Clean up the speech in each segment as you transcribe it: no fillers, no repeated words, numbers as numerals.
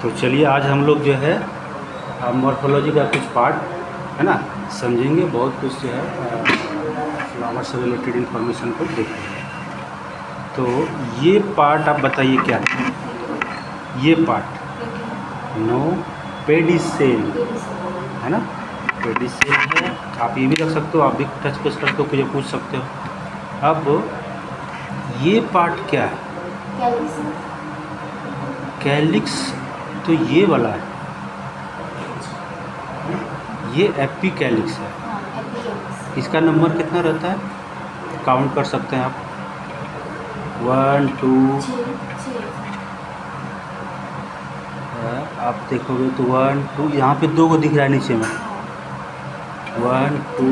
तो चलिए आज हम लोग जो है मॉर्फोलॉजी का कुछ पार्ट है ना समझेंगे, बहुत कुछ जो है फ्लावर से रिलेटेड इन्फॉर्मेशन को देखेंगे। तो ये पार्ट आप बताइए क्या है? ये पार्ट नो पेडिसेल है ना, पेडिसेल है। आप ये भी रख सकते हो, आप भी टच पेस्ट करके मुझे पूछ सकते हो। अब ये पार्ट क्या है? कैलिक्स तो ये वाला है, ये एपिकैलिक्स है। इसका नंबर कितना रहता है? काउंट कर सकते हैं आप, 1 2। आप देखोगे तो 1 2, यहाँ पे 2 को दिख रहा है नीचे में, 1 2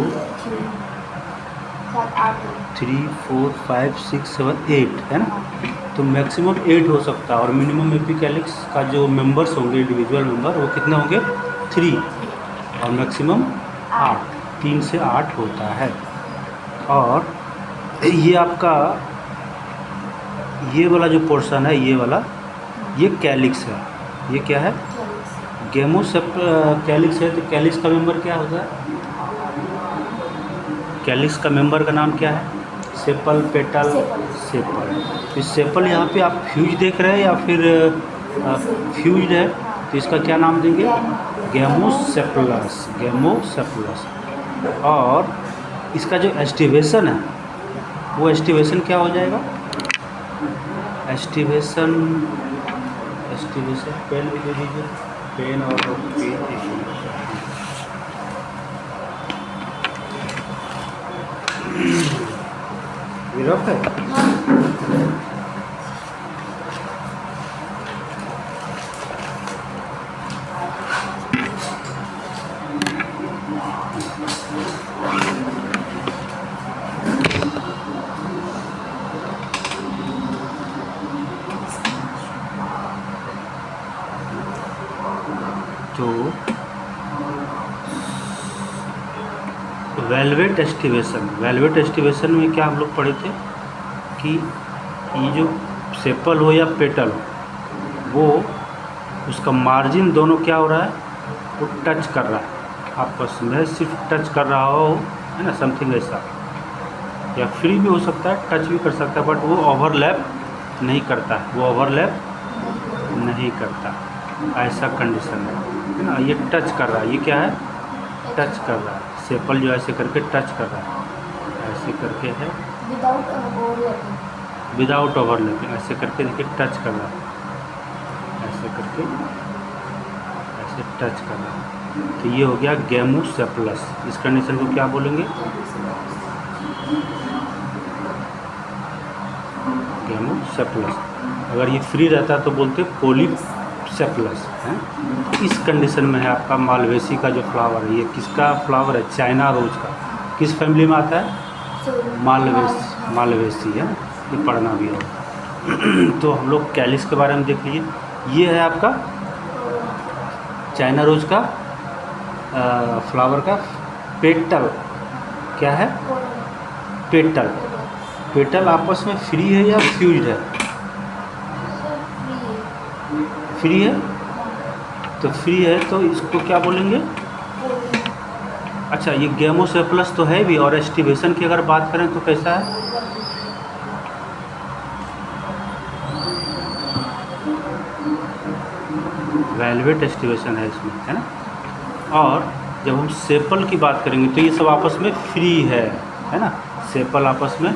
3 4 5 6 7 8 है ना। तो मैक्सिमम 8 हो सकता है और मिनिमम एपिकैलिक्स का जो मेंबर्स होंगे, इंडिविजुअल मेंबर, वो कितने होंगे? 3 और मैक्सिमम 8, 3 से 8 होता है। और ये आपका ये वाला जो पोर्शन है, ये वाला, ये कैलिक्स है। ये क्या है? कैलिक्स है। तो कैलिक्स का मेंबर क्या होता है? कैलिक्स का मेंबर का नाम क्या है? Sepal, petal, sepal. तो सेपल यहाँ पे आप फ्यूज देख रहे हैं या फिर फ्यूज है, तो इसका क्या नाम देंगे? Gamosepalous, gamosepalous. और इसका जो एस्टिवेशन है, वो एस्टिवेशन क्या हो जाएगा? एस्टिवेशन पेन भी दे दीजिए, पेन और रफ है। तो वेलवेट एस्टिवेशन में क्या हम लोग पढ़े थे कि ये जो सेपल हो या पेटल हो, वो उसका मार्जिन दोनों क्या हो रहा है? वो टच कर रहा है आपस में, सिर्फ टच कर रहा हो, है ना, समथिंग ऐसा। या फ्री भी हो सकता है, टच भी कर सकता है, बट वो ओवरलैप नहीं करता है, वो ओवरलैप नहीं करता, ऐसा कंडीशन है ना। ये टच कर रहा है, ये क्या है? टच कर रहा है। सेपल जो ऐसे करके टच कर रहा है, ऐसे करके है, विदाउट ओवरलैपिंग, ऐसे करके देखिए टच कर रहा है, ऐसे करके ऐसे टच कर रहा है। तो ये हो गया गैमोसेपलस। इस कंडीशन को क्या बोलेंगे? गैमोसेपलस। अगर ये फ्री रहता तो बोलते पॉलीसेपलस है। इस कंडीशन में है आपका मालवेसी का जो फ्लावर है। ये किसका फ्लावर है? चाइना रोज का। किस फैमिली में आता है? मालवेसी है। ये पढ़ना भी होगा। तो हम लोग कैलिक्स के बारे में देख लीजिए। ये है आपका चाइना रोज का फ्लावर का पेटल। क्या है? पेटल। पेटल आपस में फ्री है या फ्यूज्ड है? फ्री है। तो फ्री है तो इसको क्या बोलेंगे? अच्छा, ये गैमोसेपलस तो है भी। और एस्टिवेशन की अगर बात करें तो कैसा है? वेलवेट एस्टिवेशन है इसमें, है ना। और जब हम सेपल की बात करेंगे तो ये सब आपस में फ्री है ना। सेपल आपस में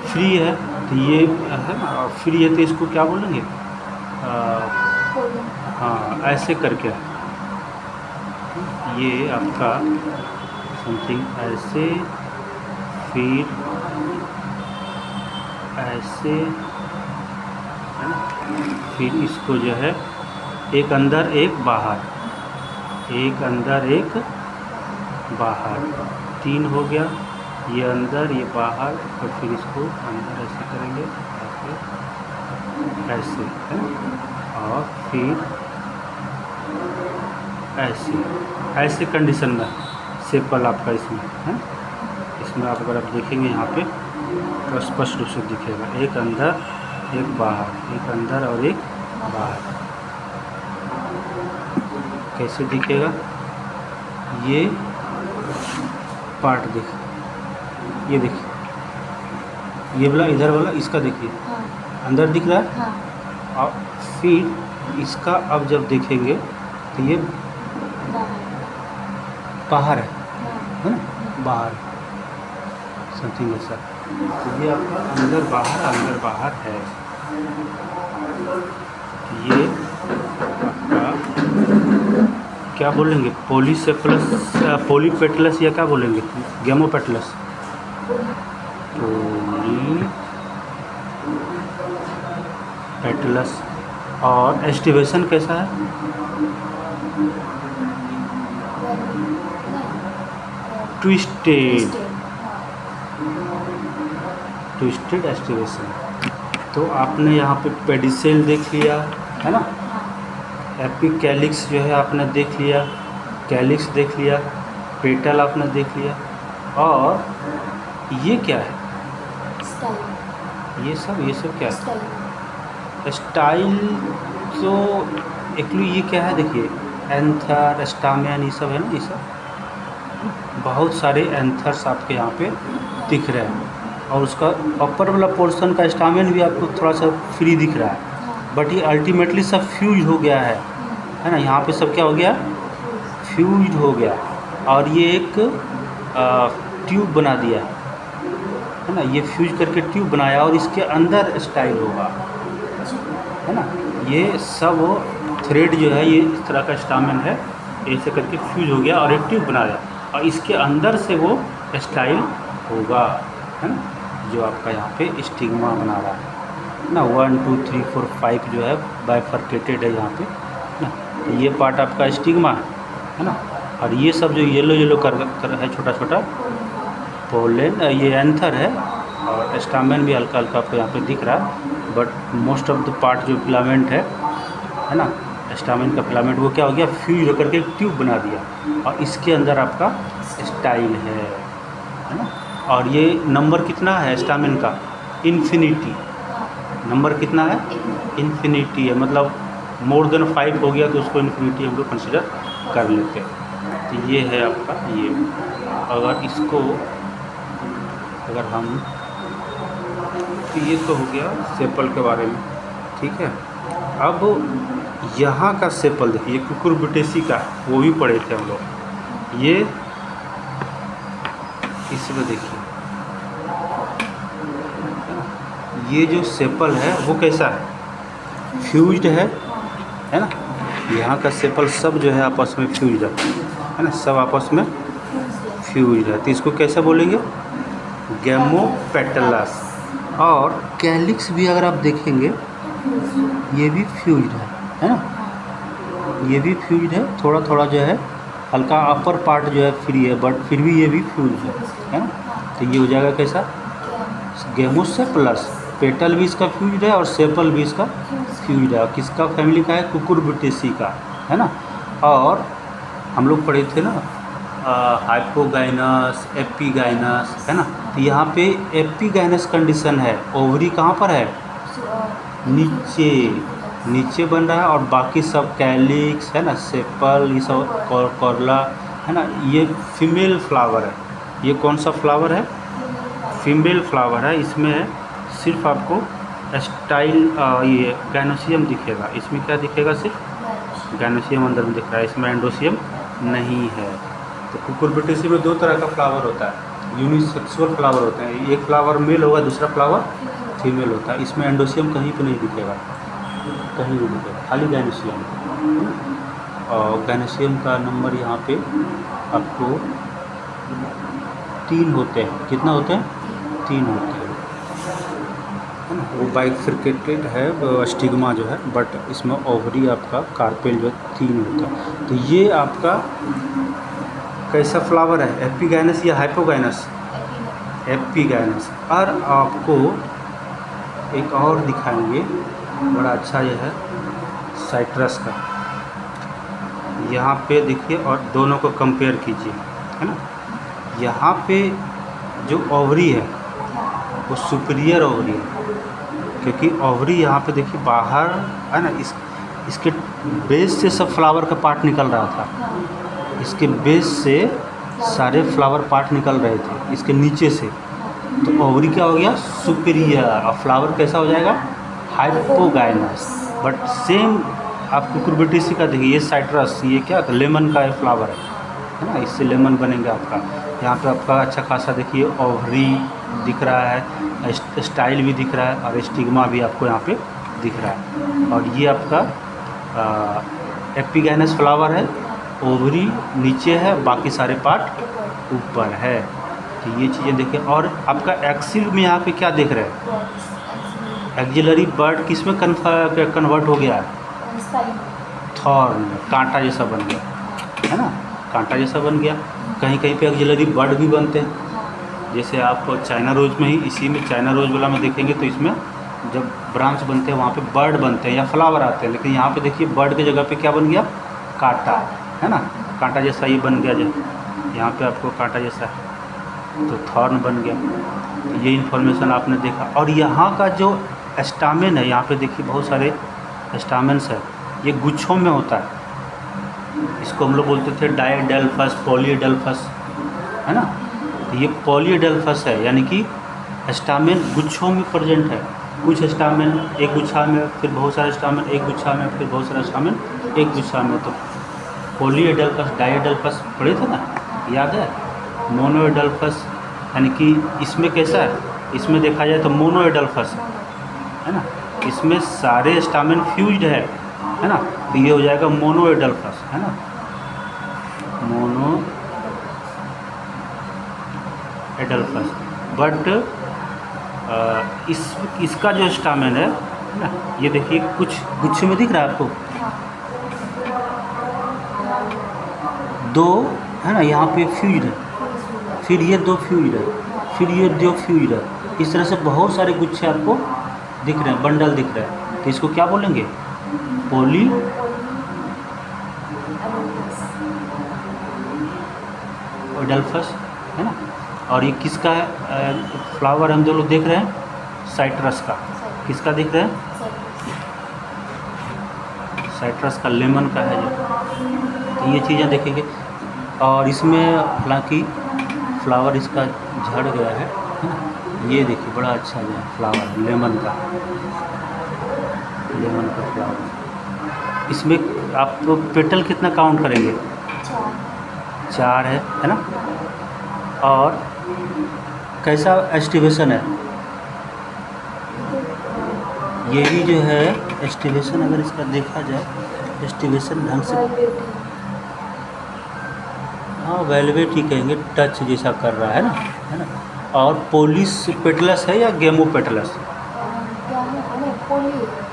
फ्री है, तो ये है ना, फ्री है, तो इसको क्या बोलेंगे? हाँ, ऐसे करके ये आपका समथिंग ऐसे, फिर ऐसे, है ना। फिर इसको जो है एक अंदर एक बाहर, एक अंदर एक बाहर, 3 हो गया। ये अंदर, ये बाहर, और फिर इसको अंदर ऐसे करेंगे, ऐसे, है ना। और फिर ऐसे कंडीशन में सेपल आपका इसमें है। इसमें आप अगर आप देखेंगे यहाँ पे तो स्पष्ट रूप से दिखेगा, एक अंदर एक बाहर, एक अंदर और एक बाहर। कैसे दिखेगा, ये पार्ट देखिए, ये देखिए, ये वाला इधर वाला इसका देखिए अंदर दिख रहा है। और फिर इसका अब जब देखेंगे तो ये बाहर है ना, बाहर समथिंग ऐसा। तो ये आपका अंदर बाहर है। ये आपका क्या बोलेंगे, पॉलीसेफलस, पॉलीपेटलस या क्या बोलेंगे, गैमोपेटलस, पॉलीपेटलस। और एस्टिवेशन कैसा है, ट्विस्टेड एस्टिवेशन। तो आपने यहाँ पे पेडिसेल देख लिया है ना, एपिकैलिक्स जो है आपने देख लिया, कैलिक्स देख लिया, पेटल आपने देख लिया। और ये क्या है, ये सब क्या है, स्टाइल। तो एक्चुअली ये क्या है, देखिए एंथर, स्टामेन, ये सब है ना, ये सब बहुत सारे एंथर्स आपके यहाँ पे दिख रहे हैं। और उसका अपर वाला पोर्शन का स्टामेन भी आपको थोड़ा सा फ्री दिख रहा है, बट ये अल्टीमेटली सब फ्यूज हो गया है ना। यहाँ पे सब क्या हो गया, फ्यूज हो गया। और ये एक ट्यूब बना दिया है ना, ये फ्यूज करके ट्यूब बनाया और इसके अंदर स्टाइल होगा, है ना। ये सब थ्रेड जो है ये इस तरह का स्टामेन है, ऐसे करके फ्यूज हो गया और एक ट्यूब बना दिया और इसके अंदर से वो स्टाइल होगा, है ना, जो आपका यहाँ पे स्टिग्मा बना रहा है ना। 1 2 3 4 5 जो है बाइफर्केटेड है यहाँ पे ना। तो ये पार्ट आपका स्टिग्मा है ना। और ये सब जो येलो कर है छोटा छोटा पोलेन, ये एंथर है। और स्टामेन भी हल्का हल्का आपको यहाँ पे दिख रहा है, but most of the part जो फिलामेंट है ना, स्टामेन का फिलामेंट वो क्या हो गया, फ्यूज होकर के ट्यूब बना दिया और इसके अंदर आपका स्टाइल है ना। और ये नंबर कितना है स्टामेन का, इन्फिनिटी। नंबर कितना है, इन्फिनिटी है, मतलब मोर देन 5 हो गया तो उसको इन्फिनिटी हम लोग कंसिडर कर लेते हैं। तो ये है आपका ये। अगर इसको अगर हम, तो ये तो हो गया सेपल के बारे में, ठीक है। अब यहाँ का सेपल देखिए, कुकुरबिटेसी का वो भी पढ़े थे हम लोग। ये इसमें देखिए, ये जो सेपल है वो कैसा है, फ्यूज्ड है ना। यहाँ का सेपल सब जो है आपस में फ्यूज्ड है ना, सब आपस में फ्यूज्ड है। तो इसको कैसे बोलेंगे, गैमोपेटलस। और कैलिक्स भी अगर आप देखेंगे ये भी फ्यूज्ड है ना, ये भी फ्यूज्ड है, थोड़ा थोड़ा जो है हल्का अपर पार्ट जो है फ्री है, बट फिर भी ये भी फ्यूज्ड है ना। तो ये हो जाएगा कैसा, गैमोसेपलस। पेटल भी इसका फ्यूज्ड है और सेपल भी इसका फ्यूज्ड है। और किसका फैमिली का है, कुकुरबिटेसी का, है ना। और हम लोग पढ़े थे ना हाइपोगाइनस, एपिगाइनस, है ना। तो यहाँ पे एपिगाइनस कंडीशन है, ओवरी कहाँ पर है, नीचे बन रहा है। और बाकी सब कैलिक्स है ना, सेपल, ये सब कॉर्ला है ना, ये फीमेल फ्लावर है। ये कौन सा फ्लावर है, फीमेल फ्लावर है। इसमें सिर्फ आपको स्टाइल ये गाइनोसियम दिखेगा, इसमें क्या दिखेगा, सिर्फ गाइनोसियम अंदर में दिख रहा है, इसमें एंडोसियम नहीं है। तो कुकुरबिटेसी में 2 तरह का फ्लावर होता है, यूनिसेक्सुअल फ्लावर होते हैं। एक फ्लावर मेल होगा, दूसरा फ्लावर फीमेल होता है। इसमें एंडोसियम कहीं पे नहीं दिखेगा, कहीं नहीं दिखेगा, खाली गाइनोसियम। और गाइनोसियम का नंबर यहाँ पे आपको 3 होते हैं। कितना होते हैं, 3 होते हैं, है ना। वो बाइफर्केटेड है स्टिग्मा जो है, बट इसमें ओवरी आपका कार्पेल जो 3 होता है। तो ये आपका कैसा फ्लावर है, एपिगाइनस या हाइपोगाइनस, एपिगाइनस। और आपको एक और दिखाएंगे बड़ा अच्छा, यह है साइट्रस का। यहाँ पे देखिए और दोनों को कंपेयर कीजिए, है ना। यहाँ पे जो ओवरी है वो सुपीरियर ओवरी है, क्योंकि ओवरी यहाँ पे देखिए बाहर है ना, इसके बेस से सब फ्लावर का पार्ट निकल रहा था, इसके बेस से सारे फ्लावर पार्ट निकल रहे थे इसके नीचे से। तो ओवरी क्या हो गया, सुपीरियर, और फ्लावर कैसा हो जाएगा, हाइपोगाइनस। बट सेम आपको कुकुरबिटेसी का देखिए, ये साइट्रस, ये क्या था, लेमन का फ्लावर है ना, इससे लेमन बनेगा आपका। यहाँ पे आपका अच्छा खासा देखिए ओवरी दिख रहा है, स्टाइल भी दिख रहा है, और स्टिग्मा भी आपको यहाँ पे दिख रहा है। और ये आपका एपिगैनस फ्लावर है, ओवरी नीचे है, बाकी सारे पार्ट ऊपर है। तो ये चीज़ें देखिए। और आपका एक्सिल में यहाँ पे क्या देख रहे हैं, एक्जिलरी बर्ड किस में कन्वर्ट हो गया है, थॉर्न, कांटा जैसा बन गया है ना, कांटा जैसा बन गया। कहीं कहीं पे एक्जिलरी बर्ड भी बनते हैं, जैसे आप चाइना रोज में ही, इसी में चाइना रोज वाला में देखेंगे तो इसमें जब ब्रांच बनते हैं वहाँ पे बर्ड बनते हैं या फ्लावर आते हैं। लेकिन यहाँ पे देखिए बर्ड की जगह पे क्या बन गया, कांटा, है ना, कांटा जैसा ये बन गया, जो यहाँ पे आपको कांटा जैसा है, तो थॉर्न बन गया। तो ये इन्फॉर्मेशन आपने देखा। और यहाँ का जो स्टामेन है, यहाँ पे देखिए बहुत सारे स्टामेन्स है, ये गुच्छों में होता है। इसको हम लोग बोलते थे डायडेल्फस, पॉलीडेल्फस, है ना। तो ये पॉलीडेल्फस है, यानी कि स्टामेन गुच्छों में प्रेजेंट है। कुछ स्टामेन एक गुच्छा में, फिर बहुत सारे स्टामेन एक गुच्छा में, फिर बहुत सारे स्टामेन एक गुच्छा में। तो पॉलीएडल्फस, डायडेल्फस पढ़े थे ना, याद है। मोनोएडल्फस यानी कि इसमें कैसा है, इसमें देखा जाए तो मोनोएडल्फस है ना, इसमें सारे स्टामेन फ्यूज्ड है ना, तो ये हो जाएगा मोनोएडल्फस, है ना, मोनोएडल्फस। बट इसका जो स्टामेन है ना, ये देखिए कुछ गुच्छे में दिख रहा है आपको, दो है ना, यहाँ पे फ्यूज्ड है, फिर ये दो फ्यूज्ड है, फिर ये दो फ्यूज्ड है। इस तरह से बहुत सारे गुच्छे आपको दिख रहे हैं, बंडल दिख रहा है। तो इसको क्या बोलेंगे, पॉली एडल्फस, है ना। और ये किसका है फ्लावर, हम जो लोग देख रहे हैं, साइट्रस का। किसका दिख रहे हैं, साइट्रस का, लेमन का है जो। तो ये चीज़ें देखेंगे। और इसमें हालांकि फ्लावर इसका झड़ गया है ना, ये देखिए बड़ा अच्छा जो है फ्लावर लेमन का, लेमन का फ्लावर। इसमें आप तो पेटल कितना काउंट करेंगे, 4 है ना। और कैसा एस्टिवेशन है, ये भी जो है एस्टिवेशन, अगर इसका देखा जाए एस्टिवेशन ढंग से, हाँ वेलवेट ही कहेंगे, टच जैसा कर रहा है ना। और पोलिस पेटलस है या गेमो पेटलस,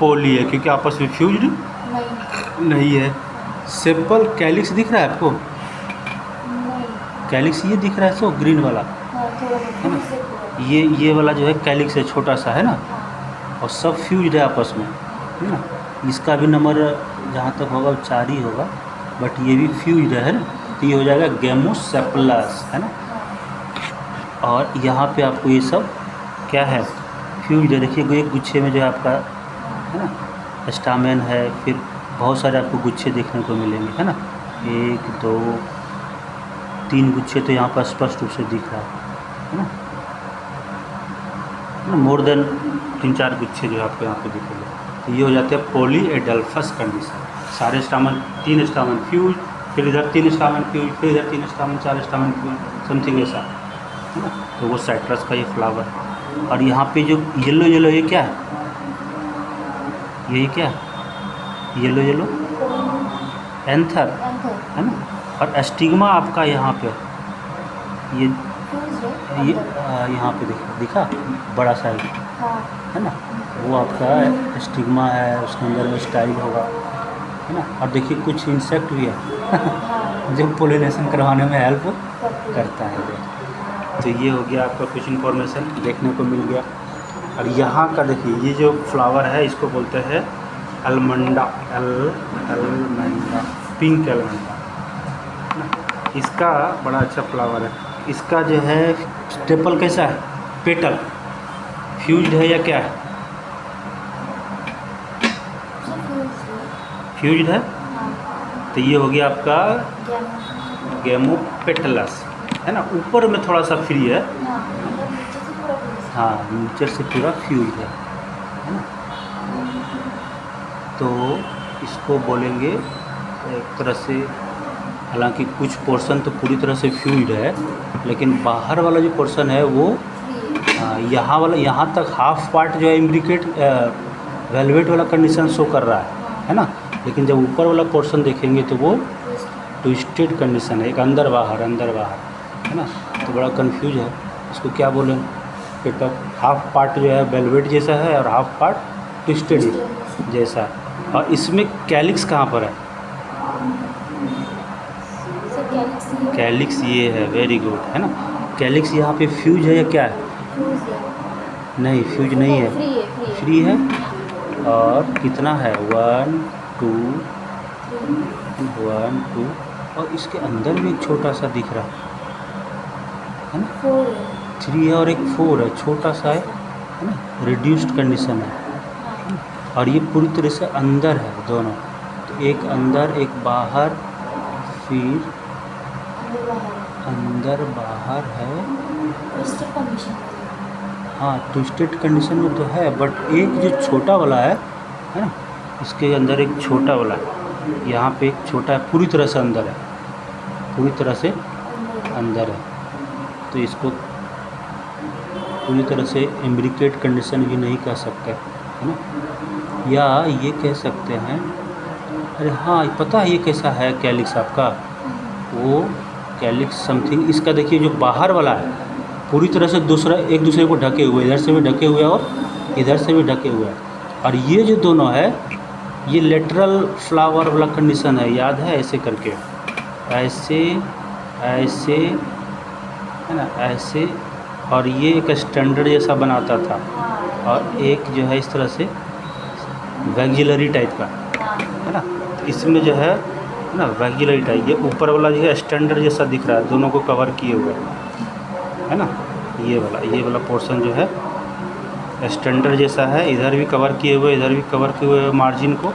पोली है क्योंकि आपस में फ्यूज्ड नहीं है। सेपल कैलिक्स दिख रहा है आपको, कैलिक्स ये दिख रहा है, सो ग्रीन वाला है ना, ये वाला जो है कैलिक्स है, छोटा सा है ना, और सब फ्यूज्ड है आपस में, है ना। इसका भी नंबर जहाँ तक होगा 4 ही होगा, बट ये भी फ्यूज्ड है ना, तो ये हो जाएगा गेमोसेपलस, है ना। और यहाँ पे आपको ये सब क्या है, फ्यूज्ड है। देखिए एक गुच्छे में जो है आपका, है ना, स्टामेन है, फिर बहुत सारे आपको गुच्छे देखने को मिलेंगे, है ना, 1 2 3 गुच्छे तो यहाँ पर स्पष्ट रूप से दिख रहा है ना, मोर देन 3-4 गुच्छे जो है आपको यहाँ पे दिखेंगे। तो ये हो जाते हैं पॉलीएडल्फस कंडीशन। सारे स्टामेन, 3 स्टामेन फ्यूज, फिर इधर 3 स्टामेन फ्यूज, फिर इधर 3 स्टामेन, 4 स्टामेन फ्यूज, समथिंग ऐसा, है ना। तो वो साइट्रस का ये फ्लावर। और यहाँ पे जो येलो येलो, ये क्या है, यही क्या है, येलो येलो एंथर, है ना। और स्टिग्मा आपका यहाँ पे ये यहाँ पे दिखा बड़ा साइज, है ना, वो आपका स्टिग्मा है, उसके अंदर में स्टाइल होगा, है ना। और देखिए कुछ इंसेक्ट भी है जो पोलिनेशन करवाने में हेल्प करता है। तो ये हो गया आपका कुछ इन्फॉर्मेशन देखने को मिल गया। और यहाँ का देखिए, ये जो फ्लावर है इसको बोलते हैं अलमंडा, अलमंडा, पिंक अलमंडा, इसका बड़ा अच्छा फ्लावर है। इसका जो है स्टेपल कैसा है, पेटल फ्यूज्ड है या क्या है, फ्यूज्ड है। हाँ तो ये हो गया आपका गैमो गैमोपेटलस, है ना। ऊपर में थोड़ा सा फ्री है, हाँ मतलब नीचे से पूरा फ्यूज है। हाँ नीचे से पूरा फ्यूज्ड है ना। तो इसको बोलेंगे एक तरह से, हालांकि कुछ पोर्शन तो पूरी तरह से फ्यूज्ड है, लेकिन बाहर वाला जो पोर्शन है वो फ्री है। यहाँ वाला, यहाँ तक हाफ पार्ट जो है इम्ब्रिकेट वेलवेट वाला कंडीशन शो कर रहा है ना। लेकिन जब ऊपर वाला पोर्शन देखेंगे तो वो ट्विस्टेड कंडीशन है, एक अंदर बाहर है ना। तो बड़ा कंफ्यूज है, इसको क्या बोलें। पेपर हाफ पार्ट जो है वेलवेट जैसा है और हाफ पार्ट ट्विस्टेड जैसा। और इसमें कैलिक्स कहाँ पर है? सर कैलिक्स ये कैलिक्स ये है, वेरी गुड, है ना। कैलिक्स यहाँ पे फ्यूज है या क्या है? फ्यूज है। नहीं, फ्यूज नहीं है, फ्री है, फ्री है। फ्री है। और कितना है? 1 2 1 2, और इसके अंदर भी एक छोटा सा दिख रहा है ना। 4 है। 3 है और एक 4 है, छोटा सा है ना, रिड्यूस्ड कंडीशन है। हाँ और ये पूरी तरह से अंदर है दोनों, तो एक अंदर एक बाहर, फिर अंदर बाहर है। अंदर बाहर है। ट्विस्टेड कंडीशन है। हाँ ट्विस्टेड कंडीशन में तो है, बट एक जो छोटा वाला है ना, इसके अंदर एक छोटा वाला है, यहाँ पे एक छोटा है, पूरी तरह से अंदर है, पूरी तरह से अंदर है। तो इसको पूरी तरह से इम्ब्रिकेट कंडीशन भी नहीं कह सकते, है ना। या ये कह सकते हैं, अरे हाँ पता है ये कैसा है कैलिक्स आपका, वो कैलिक्स समथिंग, इसका देखिए जो बाहर वाला है पूरी तरह से दूसरा एक दूसरे को ढके हुए, इधर से भी ढके हुए और इधर से भी ढके हुए हैं। और ये जो दोनों है ये लेटरल फ्लावर वाला कंडीशन है, याद है ऐसे करके, ऐसे ऐसे, है ना, ऐसे। और ये एक स्टैंडर्ड जैसा बनाता था, और एक जो है इस तरह से वैक्सिलरी टाइप का, है ना। इसमें जो है ना वैक्सिलरी टाइप, ये ऊपर वाला जो है स्टैंडर्ड जैसा दिख रहा है, दोनों को कवर किए हुए है ना। ये वाला पोर्शन जो है स्टैंडर्ड जैसा है, इधर भी कवर किए हुए, इधर भी कवर किए हुए मार्जिन को।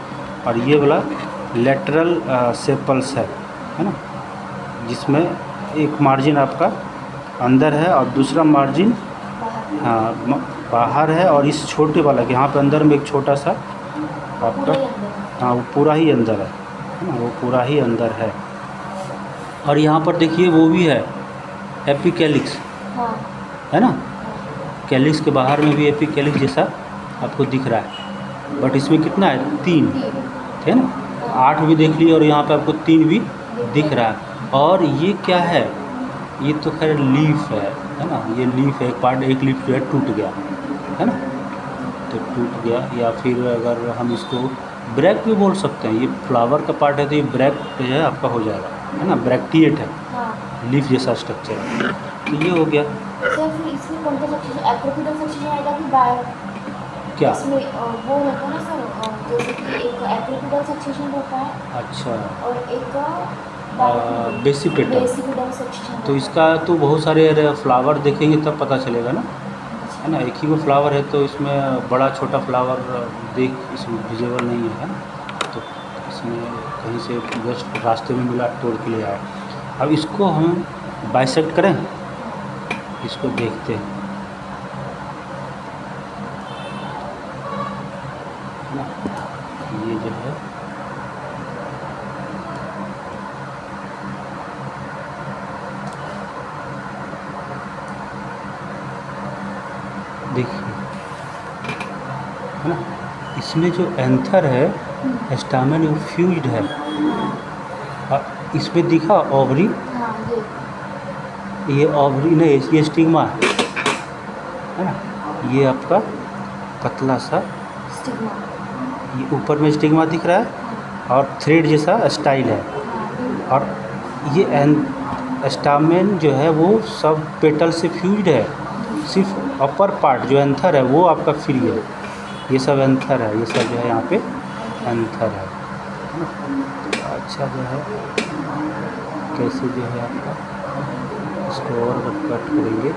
और ये वाला लेटरल सेपल्स है ना, जिसमें एक मार्जिन आपका अंदर है और दूसरा मार्जिन हाँ बाहर है। और इस छोटे वाला के यहाँ पे अंदर में एक छोटा सा आपका, हाँ वो पूरा ही अंदर है ना, वो पूरा ही अंदर है। और यहाँ पर देखिए वो भी है एपिकैलिक्स, है ना। कैलिक्स के बाहर में भी एपिकैलिक्स जैसा आपको दिख रहा है, बट इसमें कितना है? 3 है ना। 8 भी देख ली और यहाँ पे आपको 3 भी दिख रहा है। और ये क्या है? ये तो खैर लीफ है ना, ये लीफ है, एक लीफ जो है टूट गया, है ना। तो टूट गया, या फिर अगर हम इसको ब्रैक भी बोल सकते हैं, ये फ्लावर का पार्ट है तो ये ब्रैक जो है आपका हो जाएगा, है ना, ब्रैक्टिएट है, लीफ जैसा स्ट्रक्चर है। तो ये हो गया। सर फिर इसमें कौन सा सेक्शन, एप्रोपिटल सेक्शन आएगा कि बायो? क्या? इसमें वो होता है ना सर, जैसे कि एक एप्रोपिटल सेक्शन होता है, अच्छा, और एक बेसिपेटल। Basipetal section. तो इसका तो बहुत सारे फ्लावर देखेंगे तब पता चलेगा ना, है ना। एक ही वो फ्लावर है तो इसमें बड़ा छोटा फ्लावर देख इसमें विजिबल नहीं है ना। तो इसमें कहीं से जस्ट रास्ते में मिला, तोड़ के ले आए। अब इसको हम बाइसेक्ट करें, इसको देखते हैं, है ना। ये जो है देखिए, है ना, इसमें जो एंथर है स्टामेन वो फ्यूज्ड है। और इसमें दिखा ओवरी, ये ओवरी नहीं, ये स्टिग्मा है ना, ये आपका पतला सा स्टिग्मा, ये ऊपर में स्टिग्मा दिख रहा है और थ्रेड जैसा स्टाइल है। और ये स्टामेन जो है वो सब पेटल से फ्यूज्ड है, सिर्फ अपर पार्ट जो एंथर है वो आपका फ्री है। ये सब एंथर है, ये सब जो है यहाँ पे एंथर है ना। तो अच्छा जो है कैसे जो है आपका इसको और कट करेंगे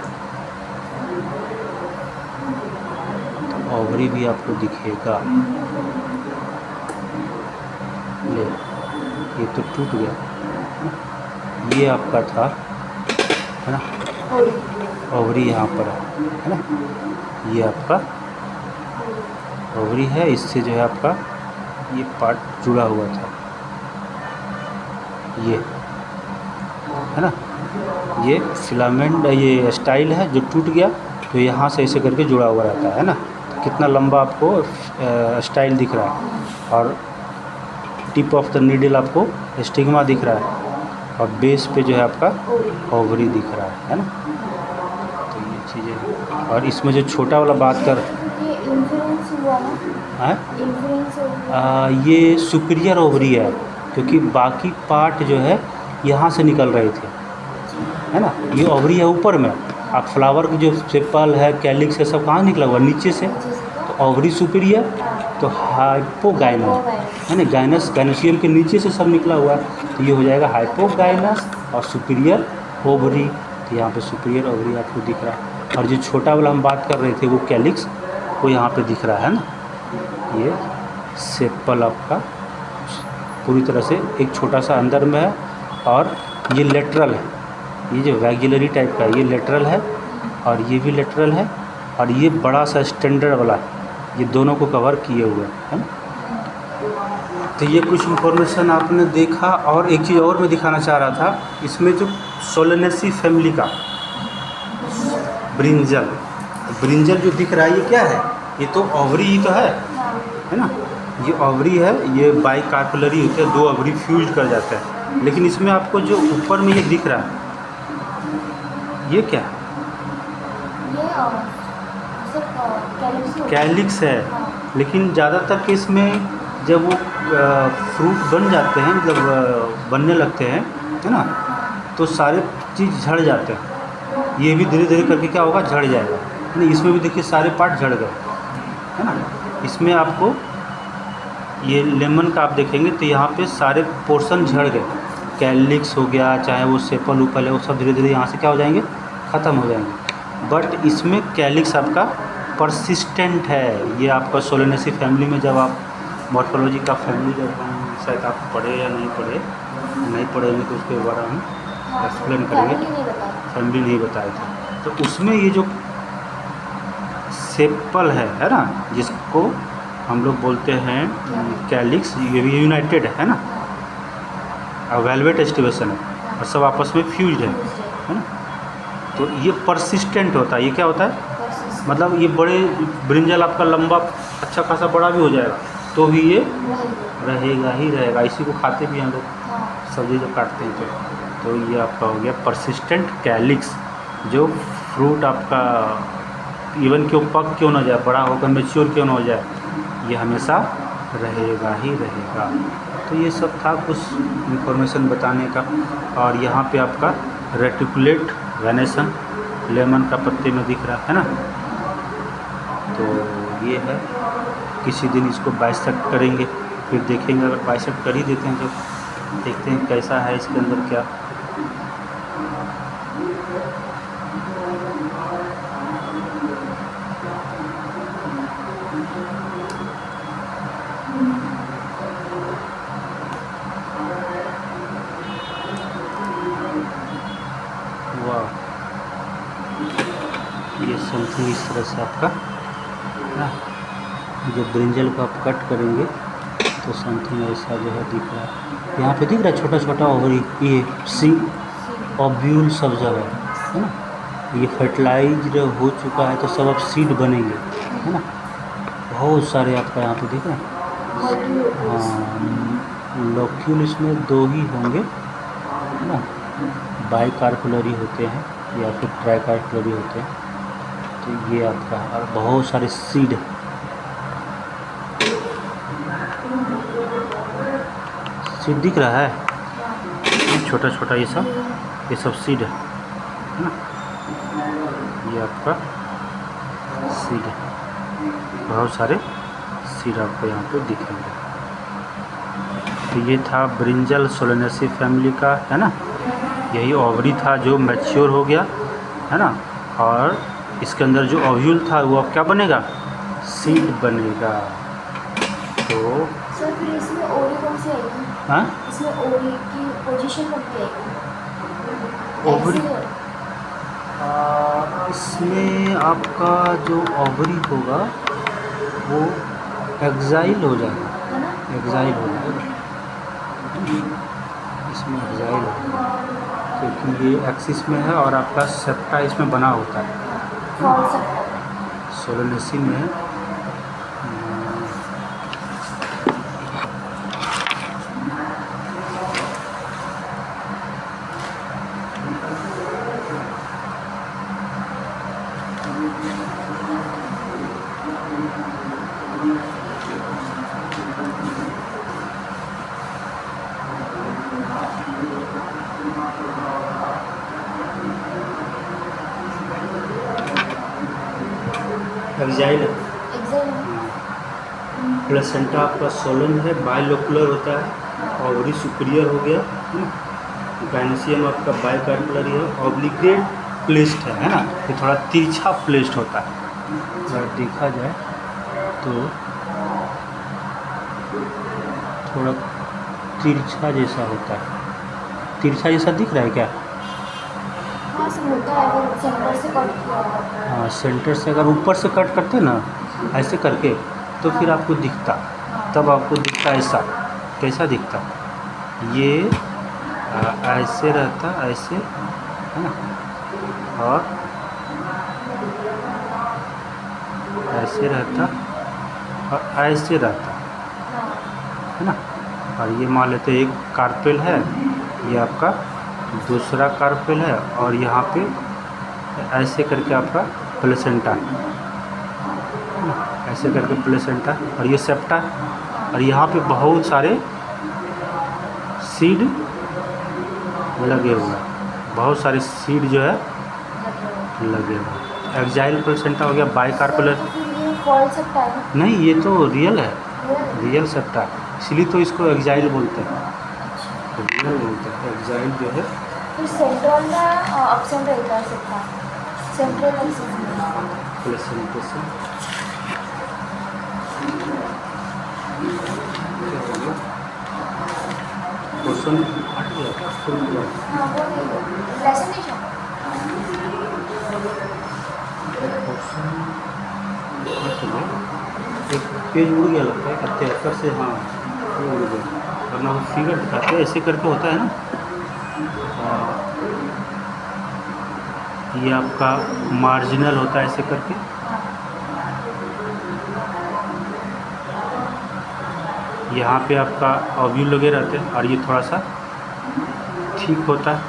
तो ओवरी भी आपको दिखेगा। ये तो टूट गया। ये आपका था, है ना, ओवरी यहाँ पर है ना, ये आपका ओवरी है, इससे जो है आपका ये पार्ट जुड़ा हुआ था, ये है ना, ये फिलामेंट, ये स्टाइल है जो टूट गया, तो यहाँ से ऐसे करके जुड़ा हुआ रहता है ना। कितना लंबा आपको स्टाइल दिख रहा है, और टिप ऑफ द नीडल आपको स्टिग्मा दिख रहा है, और बेस पे जो है आपका ओवरी दिख रहा है ना। तो ये चीज़ें हैं। और इसमें जो छोटा वाला बात कर ये इन्फ्लुएंस हुआ ना, है, इन्फ्लुएंस हुआ। ये सुपीरियर ओवरी है, क्योंकि बाकी पार्ट जो है यहाँ से निकल रहे थे, है ना। ये ओवरी है ऊपर में, आप फ्लावर की जो सेपल है, कैलिक्स है, सब कहाँ निकला हुआ, नीचे से। तो ओवरी सुपीरियर, तो हाइपोगाइनस है ना, गाइनस गाइनोसियम के नीचे से सब निकला हुआ है, तो ये हो जाएगा हाइपोगाइनस और सुपीरियर ओवरी। तो यहाँ पे सुपीरियर ओवरी आपको दिख रहा है, और जो छोटा वाला हम बात कर रहे थे वो कैलिक्स, वो यहाँ पे दिख रहा है ना। ये सेपल आपका पूरी तरह से एक छोटा सा अंदर में है, और ये लेटरल है, ये जो वैग्युलरी टाइप का है ये लेटरल है, और ये भी लेटरल है, और ये बड़ा सा स्टैंडर्ड वाला, ये दोनों को कवर किए हुए हैं ना। तो ये कुछ इन्फॉर्मेशन आपने देखा। और एक चीज़ और मैं दिखाना चाह रहा था, इसमें जो सोलेनेसी फैमिली का ब्रिंजल, ब्रिंजल जो दिख रहा है ये क्या है, ये तो ओवरी ही तो है ना, ये ओवरी है, ये बाइकार्पुलरी होते हैं, दो ओवरी फ्यूज कर जाते हैं। लेकिन इसमें आपको जो ऊपर में ये दिख रहा है, ये क्या है, कैलिक्स है। लेकिन ज़्यादातर केस में जब वो फ्रूट बन जाते हैं, मतलब बनने लगते हैं, है ना, तो सारे चीज़ झड़ जाते हैं। ये भी धीरे धीरे करके क्या होगा, झड़ जाएगा। नहीं, इसमें भी देखिए सारे पार्ट झड़ गए, है ना। इसमें आपको ये लेमन का आप देखेंगे तो यहाँ पे सारे पोर्शन झड़ गए, कैलिक्स हो गया, चाहे वो सेपल उपल है, वो सब धीरे धीरे यहाँ से क्या हो जाएंगे, ख़त्म हो जाएंगे। बट इसमें कैलिक्स आपका परसिस्टेंट है। ये आपका सोलेनेसी फैमिली में, जब आप मॉर्फोलॉजी का फैमिली जब हम शायद आप पढ़े या नहीं पढ़ेंगे तो उसके बारे में हम एक्सप्लेन करेंगे। फैमिली नहीं बताए थे, तो उसमें ये जो सेपल है ना, जिसको हम लोग बोलते हैं कैलिक्स, ये भी यूनाइटेड है ना, वेलवेट एस्टिवेशन है, और सब आपस में फ्यूज्ड है ना। तो ये परसिस्टेंट होता है। ये क्या होता है, मतलब ये बड़े ब्रिंजल आपका लंबा अच्छा खासा बड़ा भी हो जाएगा तो भी ये रहेगा ही रहेगा। इसी को खाते भी हम लोग सब्जी जब काटते हैं तो ये आपका हो गया परसिस्टेंट कैलिक्स, जो फ्रूट आपका इवन क्यों पक क्यों ना जाए, बड़ा होकर मैच्योर क्यों ना हो जाए, ये हमेशा रहेगा ही रहेगा। तो ये सब था कुछ इन्फॉर्मेशन बताने का। और यहाँ पे आपका रेटिकुलेट वेनेसन लेमन का पत्ते में दिख रहा है ना। तो ये है, किसी दिन इसको बाइसेक्ट करेंगे, फिर देखेंगे। अगर बाइसेक्ट कर ही देते हैं तो देखते हैं कैसा है इसके अंदर क्या। वाह, ये समथिंग इस तरह से आपका ना, जब ब्रिंजल को आप कट करेंगे तो समथिंग ऐसा जो है दिख रहा है। यहाँ पे दिख रहा है छोटा छोटा ओवरी, ये सी ओव्यूल सब जगह है ना। ये फर्टिलाइज हो चुका है तो सब अब सीड बनेंगे, है ना। बहुत सारे आपका यहाँ पे दिख रहे हैं। हाँ, लोक्यूल इसमें दो ही होंगे, है ना, बाइकार्पुलरी होते हैं या फिर ट्राइकार्पुलरी होते हैं। तो ये आपका, और बहुत सारे सीड, सीड दिख रहा है छोटा छोटा, ये सब सीड है ना। ये आपका सीड है, बहुत सारे सीड आपको यहाँ पे दिखेंगे। तो ये था ब्रिंजल सोलेनेसी फैमिली का, है ना। यही ओवरी था जो मैच्योर हो गया, है ना। और इसके अंदर जो ओव्यूल था वो अब क्या बनेगा, सीड बनेगा। तो सर फिर इसमें ओवरी कौन सी आएगी? हाँ इसमें ओवरी की पोजीशन बनती है ओवरी एक्सियल इसमें आपका जो ओवरी होगा वो एक्साइल हो जाएगा, है ना? एक्साइल हो जाएगा, इसमें एक्साइल होगा क्योंकि ये एक्सिस में है और आपका सेप्टा इसमें बना होता है, फॉल सकता है। सोलेनेसी में है। एक्साइल है। एक्सियल है। प्लेसेंटा आपका सोलन है, बाइलोकुलर होता है, ओवरी सुपीरियर हो गया है ना, गाइनसियम आपका बाइकार्पुलर है, ऑब्लिगेट प्लेस्ड है ना, ये थोड़ा तिरछा प्लेस्ड होता है, अगर देखा जाए तो थोड़ा तिरछा जैसा होता है, तिरछा जैसा दिख रहा है क्या? हाँ सर होता है अगर सेंटर से कट किया होगा। हाँ सेंटर से अगर ऊपर से कट करते ना ऐसे करके तो फिर आपको दिखता, तब आपको दिखता ऐसा, कैसा दिखता, ये ऐसे रहता, ऐसे है ना, और ऐसे रहता और ऐसे रहता हाँ है ना, और ये मान लेते एक कार्पेल है, ये आपका दूसरा कार्पेल है, और यहाँ पे ऐसे करके आपका प्लेसेंटा है ना, ऐसे करके प्लेसेंटा, और ये सेप्टा है, और यहाँ पे बहुत सारे सीड लगे हुए हैं, बहुत सारे सीड जो है लगे हुए हैं। एक्साइल प्लेसेंटा हो गया, बाइकार्पुलर। तो फिर ये फॉल सकता है ना? नहीं ये तो रियल है, रियल? रियल सेप्टा, इसलिए तो इसको एक्साइल बोलते हैं, अच्छा रियल बोलते हैं, एक्साइल जो है फिर सेंट्रल में अपसेंट रहता है सकता सेंट्रल एक्सिस में। प्लेसेंटा से क्वेश्चन हट गया था फुल हुआ। हाँ वो नहीं लेसन नहीं था। क्वेश्चन हट गया, एक पेज उड़ गया लगता है, 73 से, हाँ ये उड़ गया, वरना वो फिगर दिखाते हैं ऐसे करके होता है ना। ये आपका मार्जिनल होता है ऐसे करके, यहाँ पे आपका ओव्यूल लगे रहते हैं और ये थोड़ा सा ठीक होता है,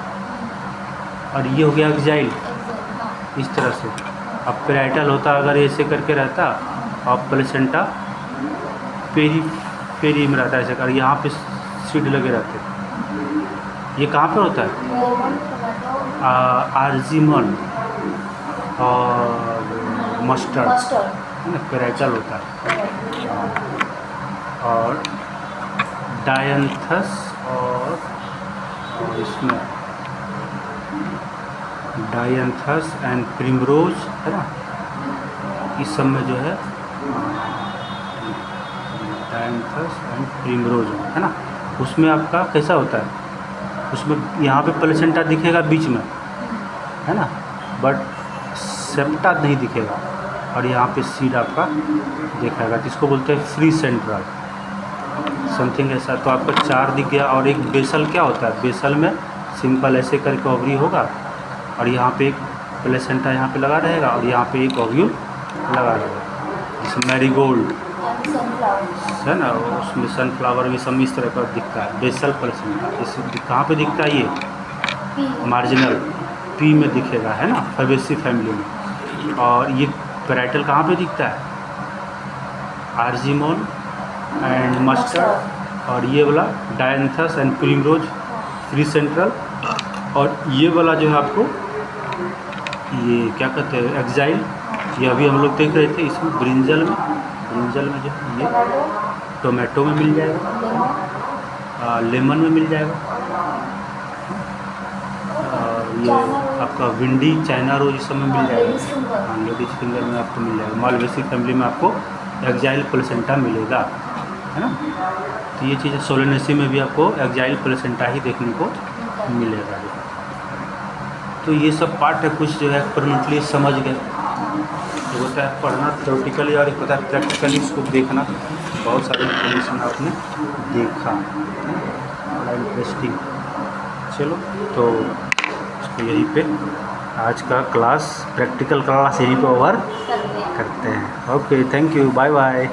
और ये हो गया एक्साइल एक्सियल हाँ इस तरह से। अब पेराइटल होता अगर ऐसे करके रहता, और प्लेसेंटा पेरी में रहता है ऐसे कर, यहाँ पे सीड लगे रहते। ये कहाँ पर होता है? लेमन टमाटो आर्जिमन और मस्टर्ड मस्टर्ड है ना, पेराइटल होता है, और डायंथस और इसमें डायंथस एंड प्रिमरोज है ना, इस सब में जो है डायंथस एंड प्रिमरोज है ना, उसमें आपका कैसा होता है, उसमें यहाँ पे प्लेसेंटा दिखेगा बीच में है ना, बट सेप्टा नहीं दिखेगा, और यहाँ पे सीड आपका दिखेगा, जिसको बोलते हैं फ्री सेंट्रल समथिंग ऐसा। तो आपका 4 दिख गया, और एक बेसल क्या होता है, बेसल में सिंपल ऐसे करके ओवरी होगा, और यहाँ पे एक प्लेसेंटा यहाँ पे लगा रहेगा, और यहाँ पे एक ओव्यूल लगा रहेगा, जैसे मैरीगोल्ड सनफ्लावर है ना, उसमें सनफ्लावर भी सब इस तरह का दिखता है, बेसल प्लेसेंटा। इस कहाँ पे दिखता है, ये पी मार्जिनल पी में दिखेगा है ना, फैबेसी फैमिली में। और ये पेराइटल कहाँ पे दिखता है, आर्जिमोन एंड मस्टर्ड, और ये वाला dianthus and primrose free central, और ये वाला जो है आपको ये क्या कहते हैं एक्साइल, ये अभी हम लोग देख रहे थे, इसमें ब्रिंजल में जो ये टमाटो टोमेटो में मिल जाएगा, लेमन लेमन में मिल जाएगा, और ये आपका विंडी चाइना रोज इस सब में मिल जाएगा, लेडीज फिंगर हाँ लेडीज फिंगर में आपको मिल जाएगा, मालवेसी फैमिली में आपको एक्साइल प्लेसेंटा मिलेगा। है ना। तो ये चीज़ सोलेनेसी में भी आपको एक्जाइल प्लेसेंटा ही देखने को मिलेगा। तो ये सब पार्ट है कुछ जो है एक्सपेरिमेंटली समझ गए। एक होता है पढ़ना थ्योरेटिकली और एक होता है प्रैक्टिकली इसको देखना। बहुत सारे इंफॉर्मेशन आपने देखा, बड़ा इंटरेस्टिंग। चलो तो इसको यहीं पे आज का क्लास प्रैक्टिकल क्लास यहीं पे ओवर करते हैं। करते हैं। Okay, thank you, bye bye.